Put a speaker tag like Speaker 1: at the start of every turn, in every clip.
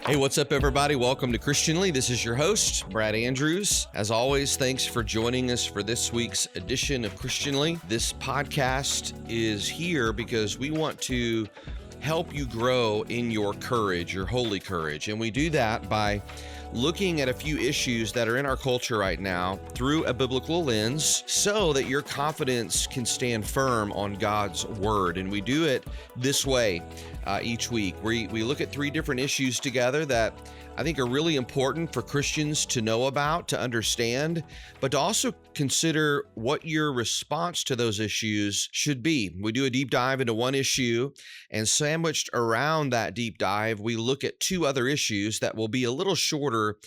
Speaker 1: Hey, what's up, everybody? Welcome to Christianly. This is your host, Brad Andrews. As always, thanks for joining us for this week's edition of Christianly. This podcast is here because we want to help you grow in your courage, your holy courage. And we do that by looking at a few issues that are in our culture right now through a biblical lens so that your confidence can stand firm on God's word. And we do it this way each week. We look at three different issues together that I think are really important for Christians to know about, to understand, but to also consider what your response to those issues should be. We do a deep dive into one issue, and sandwiched around that deep dive, we look at two other issues that will be a little shorter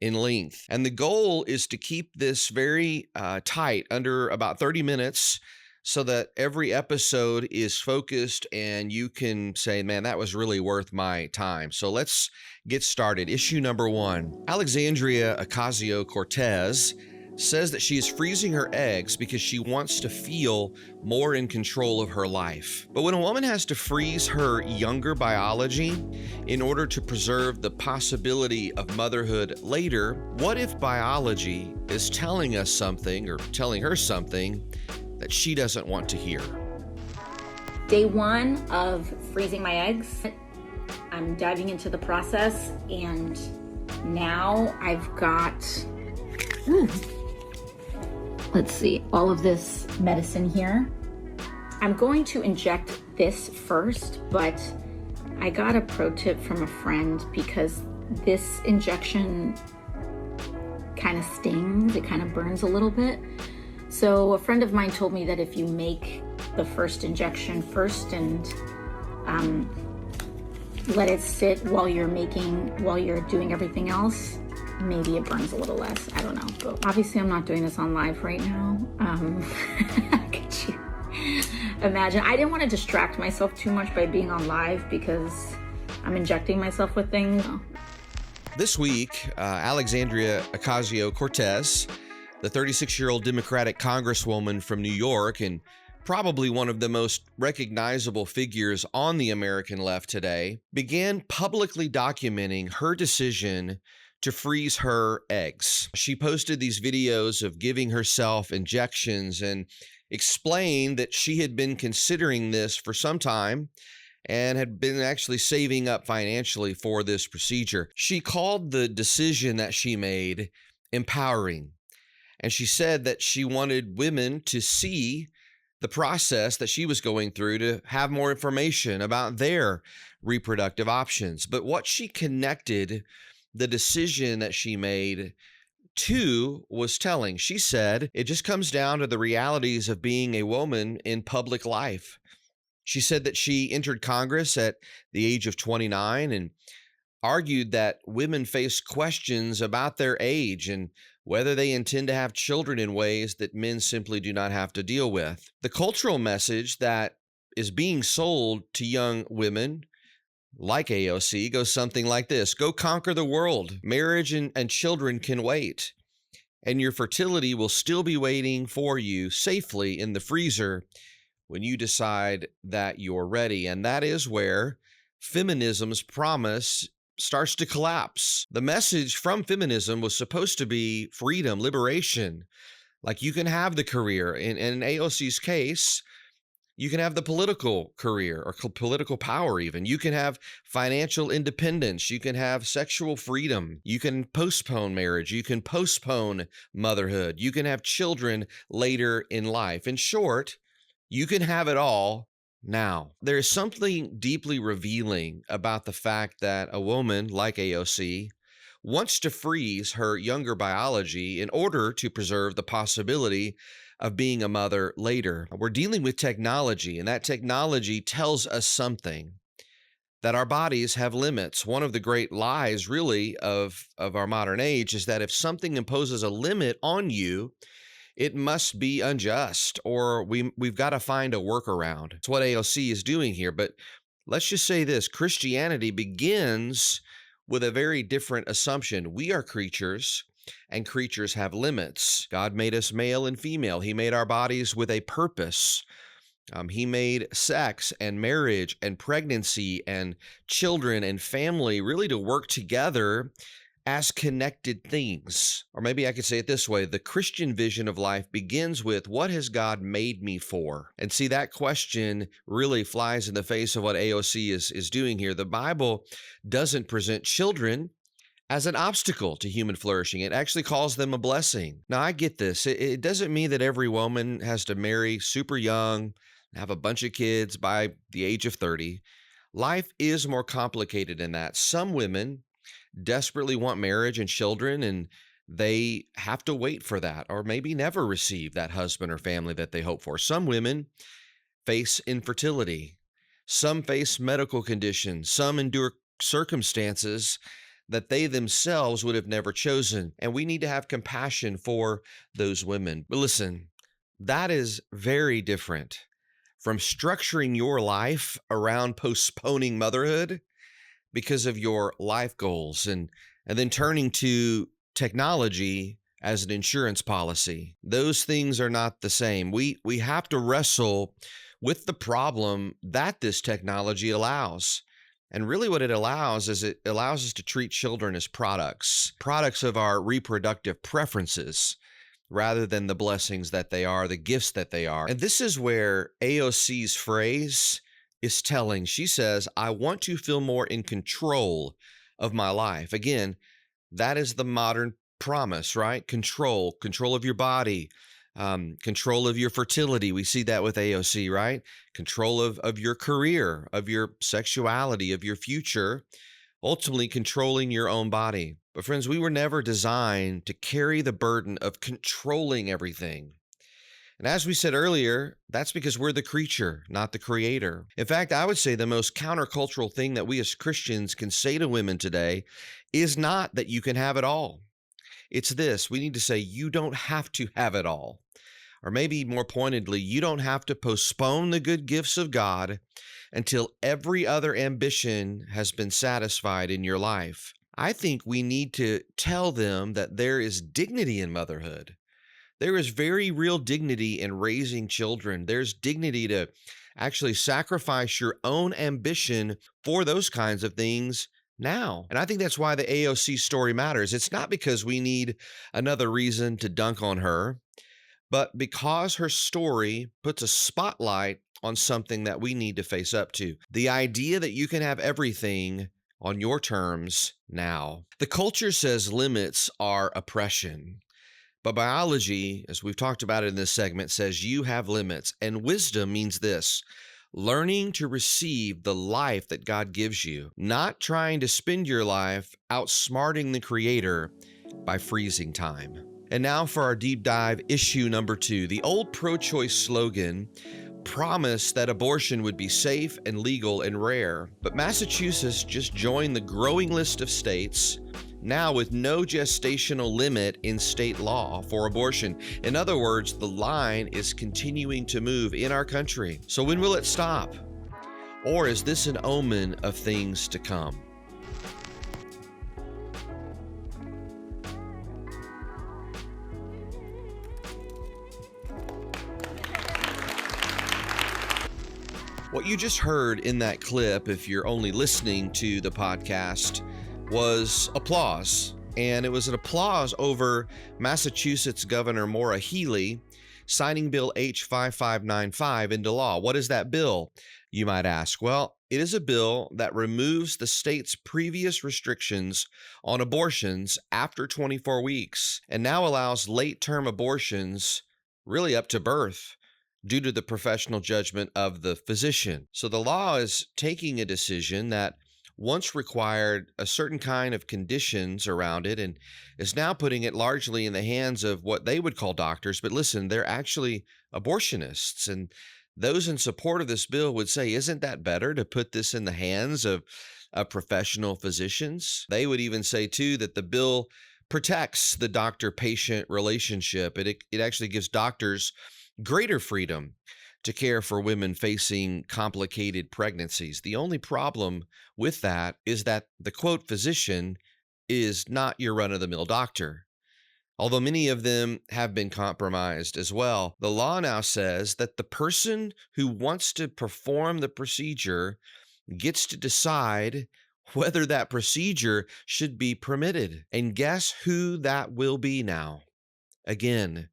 Speaker 1: in length. And the goal is to keep this very tight, under about 30 minutes, so that every episode is focused and you can say, man, that was really worth my time. So let's get started. Issue number one. Alexandria Ocasio-Cortez says that she is freezing her eggs because she wants to feel more in control of her life. But when a woman has to freeze her younger biology in order to preserve the possibility of motherhood later, what if biology is telling us something, or telling her something, that she doesn't want to hear?
Speaker 2: Day one of freezing my eggs, I'm diving into the process, and now I've got, let's see, all of this medicine here. I'm going to inject this first, but I got a pro tip from a friend because this injection kind of stings, it kind of burns a little bit. So a friend of mine told me that if you make the first injection first and let it sit while you're doing everything else, maybe it burns a little less. I don't know. But obviously I'm not doing this on live right now. Could you imagine? I didn't want to distract myself too much by being on live because I'm injecting myself with things.
Speaker 1: This week, Alexandria Ocasio-Cortez, the 36-year-old Democratic Congresswoman from New York, and probably one of the most recognizable figures on the American left today, began publicly documenting her decision to freeze her eggs. She posted these videos of giving herself injections and explained that she had been considering this for some time and had been actually saving up financially for this procedure. She called the decision that she made empowering. And she said that she wanted women to see the process that she was going through, to have more information about their reproductive options. But what she connected the decision that she made to was telling. She said it just comes down to the realities of being a woman in public life. She said that she entered Congress at the age of 29 and argued that women face questions about their age and whether they intend to have children in ways that men simply do not have to deal with. The cultural message that is being sold to young women like AOC goes something like this: go conquer the world. Marriage and children can wait, and your fertility will still be waiting for you safely in the freezer when you decide that you're ready. And that is where feminism's promise starts to collapse. The message from feminism was supposed to be freedom, liberation. Like, you can have the career. In AOC's case, you can have the political career or political power even. You can have financial independence. You can have sexual freedom. You can postpone marriage. You can postpone motherhood. You can have children later in life. In short, you can have it all now. There is something deeply revealing about the fact that a woman like AOC wants to freeze her younger biology in order to preserve the possibility of being a mother later. We're dealing with technology, and that technology tells us something, that our bodies have limits. One of the great lies, really, of our modern age is that if something imposes a limit on you, it must be unjust, or we've got to find a workaround. It's what AOC is doing here. But let's just say this: Christianity begins with a very different assumption. We are creatures, and creatures have limits. God made us male and female. He made our bodies with a purpose. He made sex and marriage and pregnancy and children and family really to work together as connected things. Or maybe I could say it this way: the Christian vision of life begins with, what has God made me for? And see, that question really flies in the face of what AOC is doing here. The Bible doesn't present children as an obstacle to human flourishing. It actually calls them a blessing. Now, I get this. It doesn't mean that every woman has to marry super young, have a bunch of kids by the age of 30. Life is more complicated than that. Some women desperately want marriage and children, and they have to wait for that, or maybe never receive that husband or family that they hope for. Some women face infertility. Some face medical conditions. Some endure circumstances that they themselves would have never chosen. And we need to have compassion for those women. But listen, that is very different from structuring your life around postponing motherhood because of your life goals and then turning to technology as an insurance policy. Those things are not the same. We have to wrestle with the problem that this technology allows. And really what it allows is it allows us to treat children as products of our reproductive preferences, rather than the blessings that they are, the gifts that they are. And this is where AOC's phrase is telling. She says, I want to feel more in control of my life. Again, that is the modern promise, right? Control of your body, control of your fertility. We see that with AOC, right? Control of your career, of your sexuality, of your future, ultimately controlling your own body. But friends, we were never designed to carry the burden of controlling everything. And as we said earlier, that's because we're the creature, not the creator. In fact, I would say the most countercultural thing that we as Christians can say to women today is not that you can have it all. It's this: we need to say, you don't have to have it all. Or maybe more pointedly, you don't have to postpone the good gifts of God until every other ambition has been satisfied in your life. I think we need to tell them that there is dignity in motherhood. There is very real dignity in raising children. There's dignity to actually sacrifice your own ambition for those kinds of things now. And I think that's why the AOC story matters. It's not because we need another reason to dunk on her, but because her story puts a spotlight on something that we need to face up to. The idea that you can have everything on your terms now. The culture says limits are oppression. But biology, as we've talked about in this segment, says you have limits. And wisdom means this: learning to receive the life that God gives you, not trying to spend your life outsmarting the Creator by freezing time. And now for our deep dive, issue number 2. The old pro-choice slogan promised that abortion would be safe and legal and rare. But Massachusetts just joined the growing list of states now with no gestational limit in state law for abortion. In other words, the line is continuing to move in our country. So when will it stop? Or is this an omen of things to come? What you just heard in that clip, if you're only listening to the podcast, was applause. And it was an applause over Massachusetts Governor Maura Healey signing Bill H5595 into law. What is that bill, you might ask? Well, it is a bill that removes the state's previous restrictions on abortions after 24 weeks and now allows late-term abortions really up to birth, due to the professional judgment of the physician. So the law is taking a decision that once required a certain kind of conditions around it and is now putting it largely in the hands of what they would call doctors. But listen, they're actually abortionists. And those in support of this bill would say, isn't that better to put this in the hands of professional physicians? They would even say, too, that the bill protects the doctor-patient relationship. It actually gives doctors greater freedom to care for women facing complicated pregnancies. The only problem with that is that the quote physician is not your run-of-the-mill doctor. although many of them have been compromised as well. The law now says that the person who wants to perform the procedure gets to decide whether that procedure should be permitted. And guess who that will be now? Again,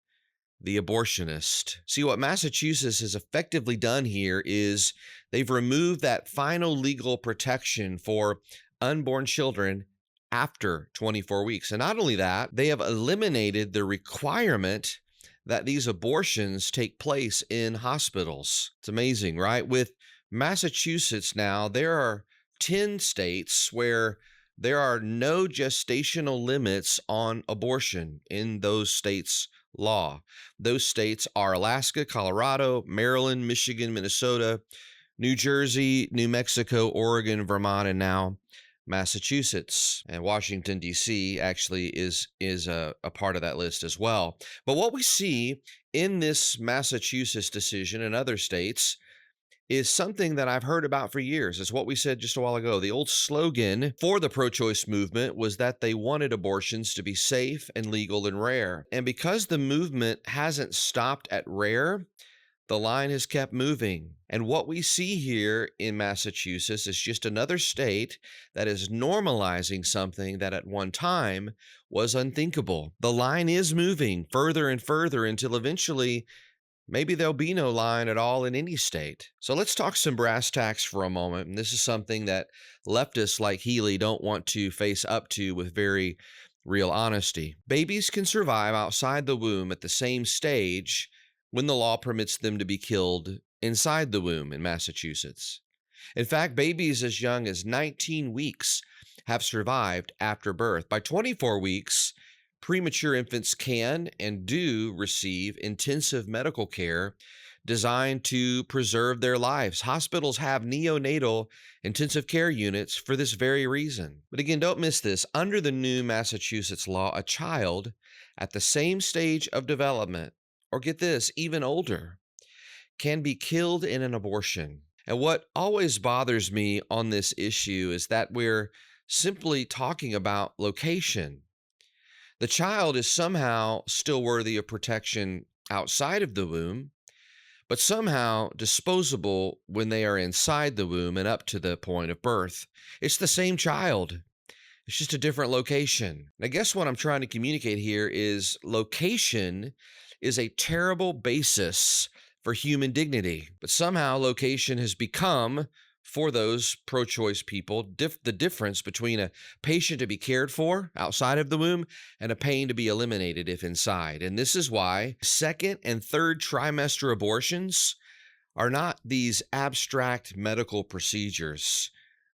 Speaker 1: the abortionist. See, what Massachusetts has effectively done here is they've removed that final legal protection for unborn children after 24 weeks. And not only that, they have eliminated the requirement that these abortions take place in hospitals. It's amazing, right? With Massachusetts now, there are 10 states where there are no gestational limits on abortion in those states' law. Those states are Alaska, Colorado, Maryland, Michigan, Minnesota, New Jersey, New Mexico, Oregon, Vermont, and now Massachusetts. And Washington, D.C. actually is a part of that list as well. But what we see in this Massachusetts decision and other states is something that I've heard about for years. It's what we said just a while ago. The old slogan for the pro-choice movement was that they wanted abortions to be safe and legal and rare. And because the movement hasn't stopped at rare, the line has kept moving. And what we see here in Massachusetts is just another state that is normalizing something that at one time was unthinkable. The line is moving further and further until eventually maybe there'll be no line at all in any state. So let's talk some brass tacks for a moment. And this is something that leftists like Healy don't want to face up to with very real honesty. Babies can survive outside the womb at the same stage when the law permits them to be killed inside the womb in Massachusetts. In fact, babies as young as 19 weeks have survived after birth. By 24 weeks, premature infants can and do receive intensive medical care designed to preserve their lives. Hospitals have neonatal intensive care units for this very reason. But again, don't miss this. Under the new Massachusetts law, a child at the same stage of development, or get this, even older, can be killed in an abortion. And what always bothers me on this issue is that we're simply talking about location. The child is somehow still worthy of protection outside of the womb, but somehow disposable when they are inside the womb and up to the point of birth. It's the same child. It's just a different location. And I guess what I'm trying to communicate here is location is a terrible basis for human dignity, but somehow location has become, for those pro-choice people, the difference between a patient to be cared for outside of the womb and a pain to be eliminated if inside. And this is why second and third trimester abortions are not these abstract medical procedures.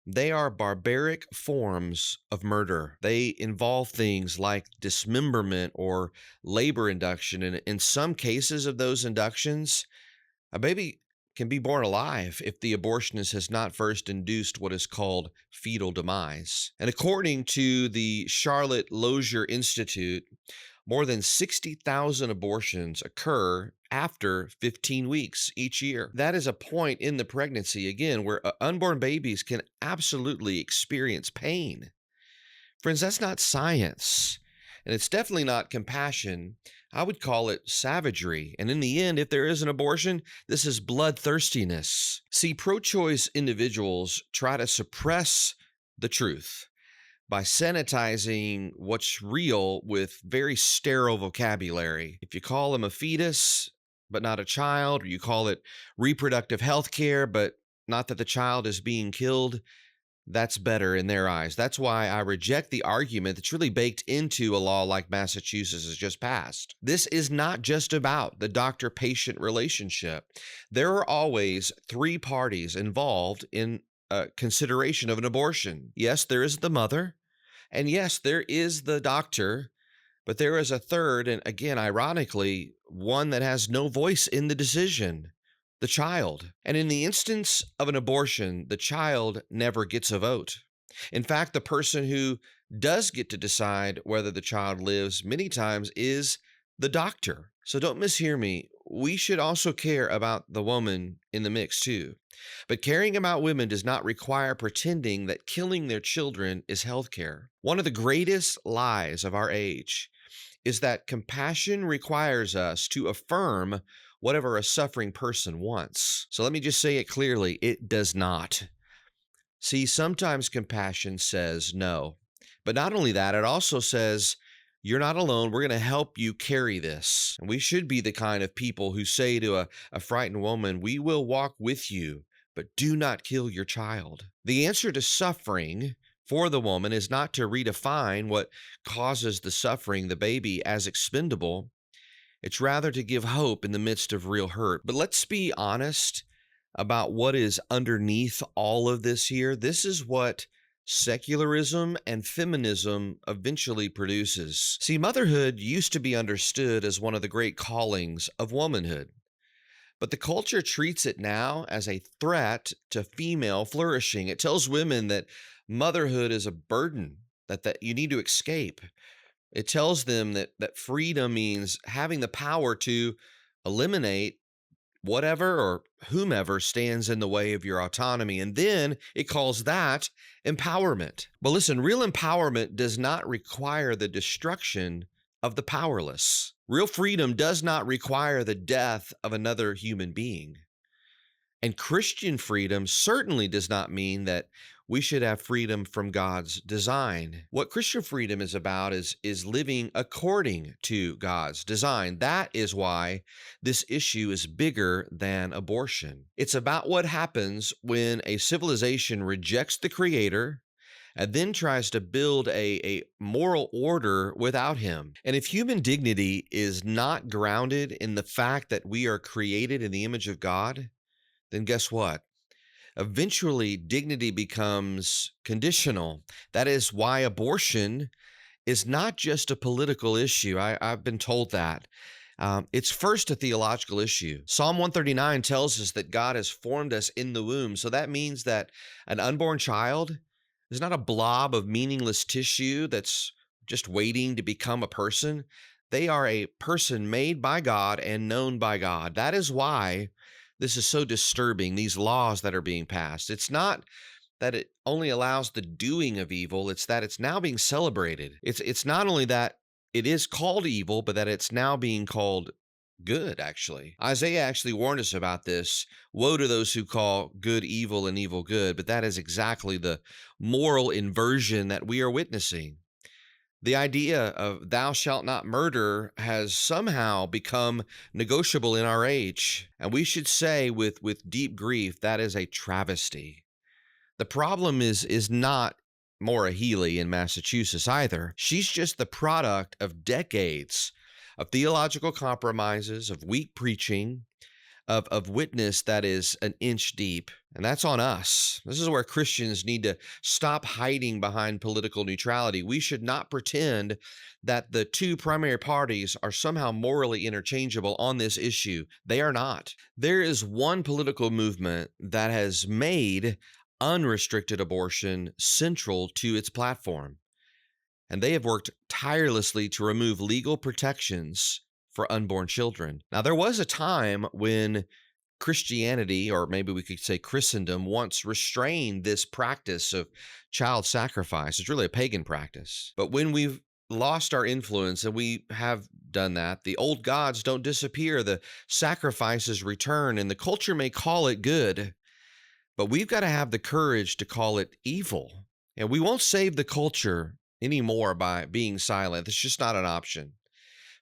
Speaker 1: They are barbaric forms of murder. They involve things like dismemberment or labor induction. And in some cases of those inductions, a baby can be born alive if the abortionist has not first induced what is called fetal demise. And according to the Charlotte Lozier Institute, more than 60,000 abortions occur after 15 weeks each year. That is a point in the pregnancy, again, where unborn babies can absolutely experience pain. Friends, that's not science, and it's definitely not compassion. I would call it savagery. And in the end, if there is an abortion, this is bloodthirstiness. See, pro-choice individuals try to suppress the truth by sanitizing what's real with very sterile vocabulary. If you call them a fetus, but not a child, or you call it reproductive health care, but not that the child is being killed, that's better in their eyes. That's why I reject the argument that's really baked into a law like Massachusetts has just passed. This is not just about the doctor-patient relationship. There are always three parties involved in consideration of an abortion. Yes, there is the mother, and yes, there is the doctor, but there is a third, and again, ironically, one that has no voice in the decision: the child. And in the instance of an abortion, the child never gets a vote. In fact, the person who does get to decide whether the child lives many times is the doctor. So don't mishear me. We should also care about the woman in the mix too. But caring about women does not require pretending that killing their children is healthcare. One of the greatest lies of our age is that compassion requires us to affirm whatever a suffering person wants. So let me just say it clearly, it does not. See, sometimes compassion says no. But not only that, it also says, you're not alone. We're going to help you carry this. And we should be the kind of people who say to a frightened woman, we will walk with you, but do not kill your child. The answer to suffering for the woman is not to redefine what causes the suffering, the baby, as expendable. It's rather to give hope in the midst of real hurt. But let's be honest about what is underneath all of this here. This is what secularism and feminism eventually produces. See, motherhood used to be understood as one of the great callings of womanhood, but the culture treats it now as a threat to female flourishing. It tells women that motherhood is a burden that you need to escape. It tells them that freedom means having the power to eliminate whatever or whomever stands in the way of your autonomy. And then it calls that empowerment. But listen, real empowerment does not require the destruction of the powerless. Real freedom does not require the death of another human being. And Christian freedom certainly does not mean that we should have freedom from God's design. What Christian freedom is about is living according to God's design. That is why this issue is bigger than abortion. It's about what happens when a civilization rejects the Creator and then tries to build a moral order without Him. And if human dignity is not grounded in the fact that we are created in the image of God, then guess what? Eventually, dignity becomes conditional. That is why abortion is not just a political issue. I've been told that. It's first a theological issue. Psalm 139 tells us that God has formed us in the womb. So that means that an unborn child is not a blob of meaningless tissue that's just waiting to become a person. They are a person made by God and known by God. That is why this is so disturbing, these laws that are being passed. It's not that it only allows the doing of evil, it's that it's now being celebrated. It's not only that it is called evil, but that it's now being called good, actually. Isaiah actually warned us about this. Woe to those who call good evil and evil good, but that is exactly the moral inversion that we are witnessing. The idea of thou shalt not murder has somehow become negotiable in our age, and we should say with deep grief that is a travesty. The problem is not Maura Healey in Massachusetts either. She's just the product of decades of theological compromises, of weak preaching, of witness that is an inch deep, and that's on us. This is where Christians need to stop hiding behind political neutrality. We should not pretend that the two primary parties are somehow morally interchangeable on this issue. They are not. There is one political movement that has made unrestricted abortion central to its platform, and they have worked tirelessly to remove legal protections for unborn children. Now, there was a time when Christianity, or maybe we could say Christendom, once restrained this practice of child sacrifice. It's really a pagan practice. But when we've lost our influence, and we have done that, the old gods don't disappear, the sacrifices return, and the culture may call it good, but we've got to have the courage to call it evil. And we won't save the culture anymore by being silent. It's just not an option.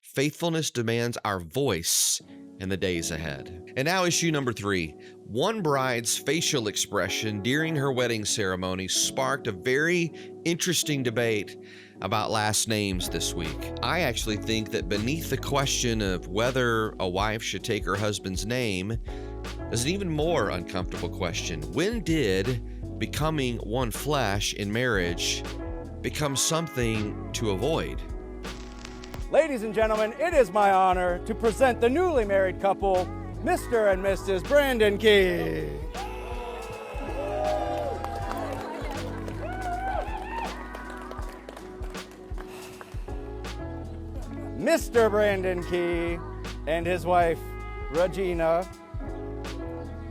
Speaker 1: Faithfulness demands our voice in the days ahead. And now issue number 3. One bride's facial expression during her wedding ceremony sparked a very interesting debate about last names this week. I actually think that beneath the question of whether a wife should take her husband's name is an even more uncomfortable question. When did becoming one flesh in marriage become something to avoid?
Speaker 3: Ladies and gentlemen, it is my honor to present the newly married couple, Mr. and Mrs. Brandon Key. Mr. Brandon Key and his wife, Regina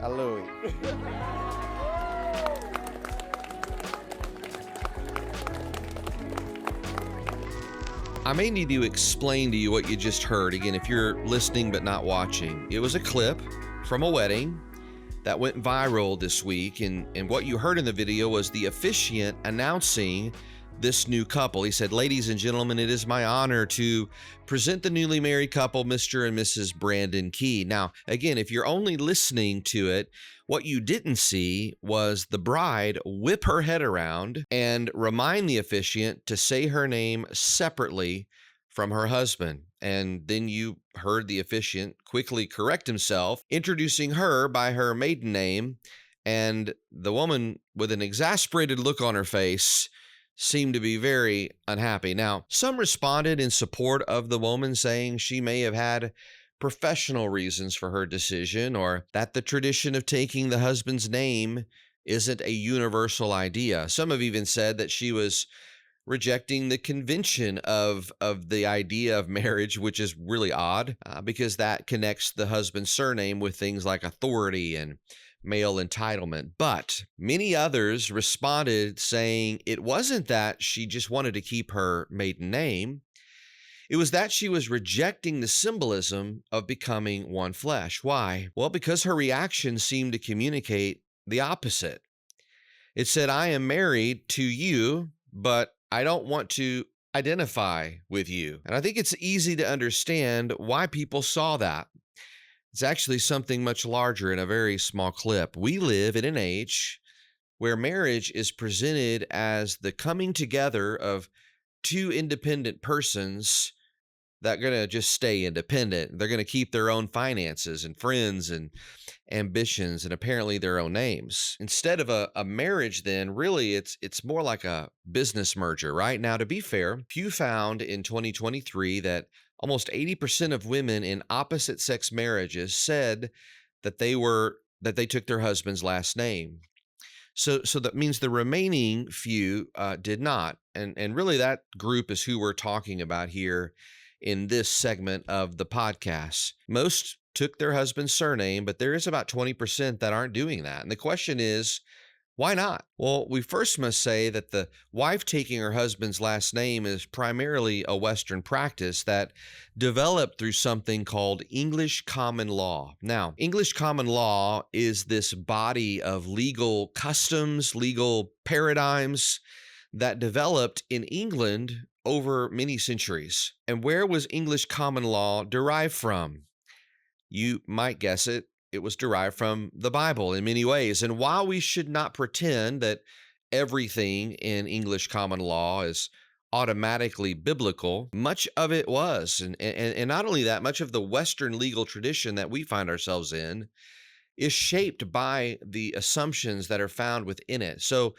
Speaker 3: Aloui.
Speaker 1: I may need to explain to you what you just heard. Again, if you're listening but not watching, it was a clip from a wedding that went viral this week. And what you heard in the video was the officiant announcing this new couple. He said, "Ladies and gentlemen, it is my honor to present the newly married couple, Mr. and Mrs. Brandon Key." Now, again, if you're only listening to it, what you didn't see was the bride whip her head around and remind the officiant to say her name separately from her husband. And then you heard the officiant quickly correct himself, introducing her by her maiden name. And the woman, with an exasperated look on her face, seemed to be very unhappy. Now, some responded in support of the woman, saying she may have had professional reasons for her decision, or that the tradition of taking the husband's name isn't a universal idea. Some have even said that she was rejecting the convention of the idea of marriage, which is really odd because that connects the husband's surname with things like authority and male entitlement. But many others responded saying it wasn't that she just wanted to keep her maiden name. It was that she was rejecting the symbolism of becoming one flesh. Why? Well, because her reaction seemed to communicate the opposite. It said, "I am married to you, but I don't want to identify with you." And I think it's easy to understand why people saw that. It's actually something much larger in a very small clip. We live in an age where marriage is presented as the coming together of two independent persons that are going to just stay independent. They're going to keep their own finances and friends and ambitions and apparently their own names. Instead of a marriage, then really it's more like a business merger, right? Now, to be fair, Pew found in 2023 that almost 80% of women in opposite sex marriages said that they took their husband's last name. So that means the remaining few did not. And really that group is who we're talking about here in this segment of the podcast. Most took their husband's surname, but there is about 20% that aren't doing that. And the question is, why not? Well, we first must say that the wife taking her husband's last name is primarily a Western practice that developed through something called English common law. Now, English common law is this body of legal customs, legal paradigms that developed in England over many centuries. And where was English common law derived from? You might guess it. It was derived from the Bible in many ways. And while we should not pretend that everything in English common law is automatically biblical, much of it was. And not only that, much of the Western legal tradition that we find ourselves in is shaped by the assumptions that are found within it. So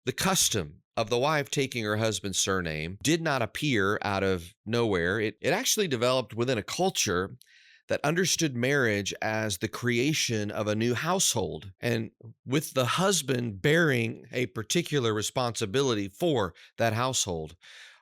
Speaker 1: the custom of the wife taking her husband's surname did not appear out of nowhere. It actually developed within a culture that understood marriage as the creation of a new household, and with the husband bearing a particular responsibility for that household.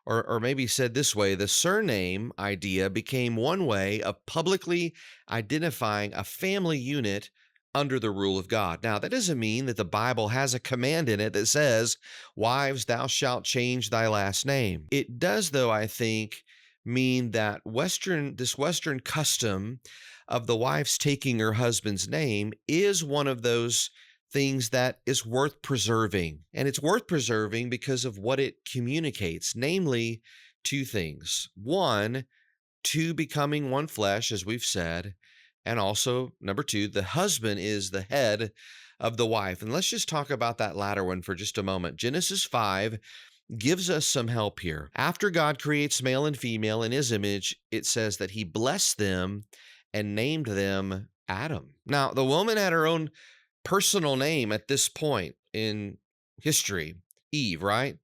Speaker 1: Or maybe said this way, the surname idea became one way of publicly identifying a family unit under the rule of God. Now, that doesn't mean that the Bible has a command in it that says, "Wives, thou shalt change thy last name." It does, though, I think, mean that this Western custom of the wife's taking her husband's name is one of those things that is worth preserving. And it's worth preserving because of what it communicates, namely two things. One, two becoming one flesh, as we've said. And also, number two, the husband is the head of the wife. And let's just talk about that latter one for just a moment. Genesis 5 gives us some help here. After God creates male and female in his image, it says that he blessed them and named them Adam. Now, the woman had her own personal name at this point in history, Eve, right?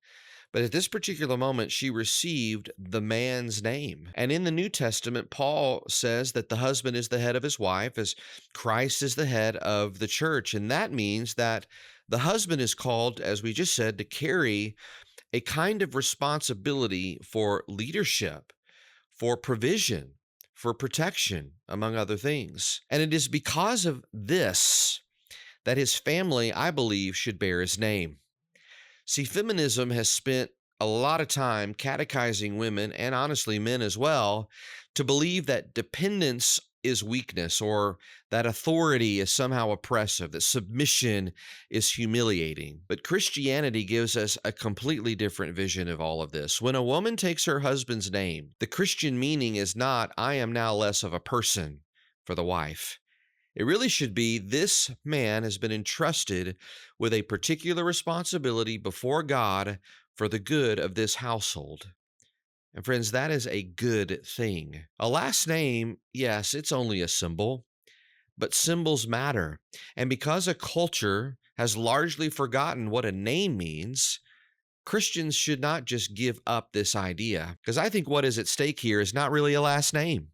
Speaker 1: But at this particular moment, she received the man's name. And in the New Testament, Paul says that the husband is the head of his wife, as Christ is the head of the church. And that means that the husband is called, as we just said, to carry a kind of responsibility for leadership, for provision, for protection, among other things. And it is because of this that his family, I believe, should bear his name. See, feminism has spent a lot of time catechizing women, and honestly men as well, to believe that dependence is weakness, or that authority is somehow oppressive, that submission is humiliating. But Christianity gives us a completely different vision of all of this. When a woman takes her husband's name, the Christian meaning is not, I am now less of a person for the wife. It really should be, this man has been entrusted with a particular responsibility before God for the good of this household. And friends, that is a good thing. A last name, yes, it's only a symbol, but symbols matter. And because a culture has largely forgotten what a name means, Christians should not just give up this idea. Because I think what is at stake here is not really a last name.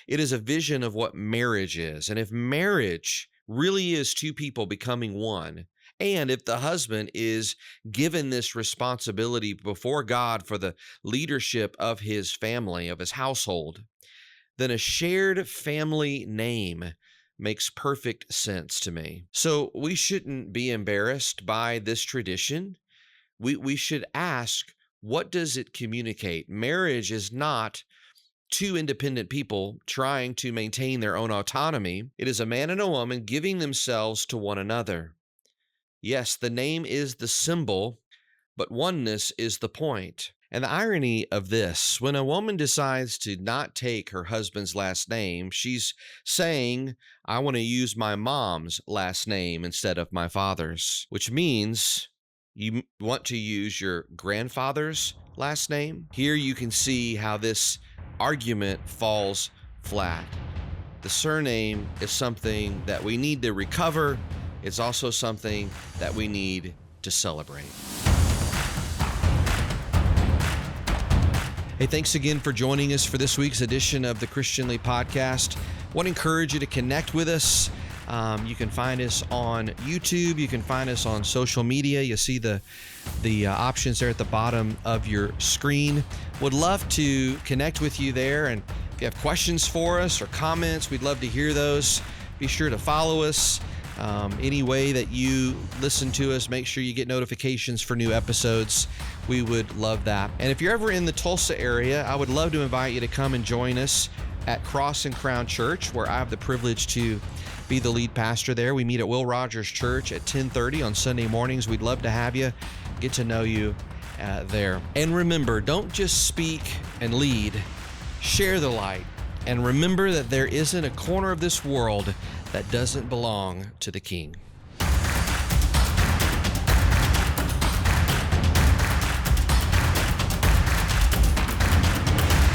Speaker 1: It is a vision of what marriage is. And if marriage really is two people becoming one, and if the husband is given this responsibility before God for the leadership of his family, of his household, then a shared family name makes perfect sense to me. So we shouldn't be embarrassed by this tradition. We should ask, what does it communicate? Marriage is not two independent people trying to maintain their own autonomy. It is a man and a woman giving themselves to one another. Yes, the name is the symbol, but oneness is the point. And the irony of this, when a woman decides to not take her husband's last name, she's saying, I want to use my mom's last name instead of my father's, which means you want to use your grandfather's last name. Here you can see how this argument falls flat. The surname is something that we need to recover. It's also something that we need to celebrate. Hey, thanks again for joining us for this week's edition of the Christianly Podcast. I want to encourage you to connect with us. You can find us on YouTube. You can find us on social media. You see the options there at the bottom of your screen. Would love to connect with you there. And if you have questions for us or comments, we'd love to hear those. Be sure to follow us. Any way that you listen to us, make sure you get notifications for new episodes. We would love that. And if you're ever in the Tulsa area, I would love to invite you to come and join us at Cross and Crown Church, where I have the privilege to be the lead pastor there. We meet at Will Rogers Church at 10:30 on Sunday mornings. We'd love to have you, get to know you there. And remember, don't just speak and lead, share the light. And remember that there isn't a corner of this world that doesn't belong to the King.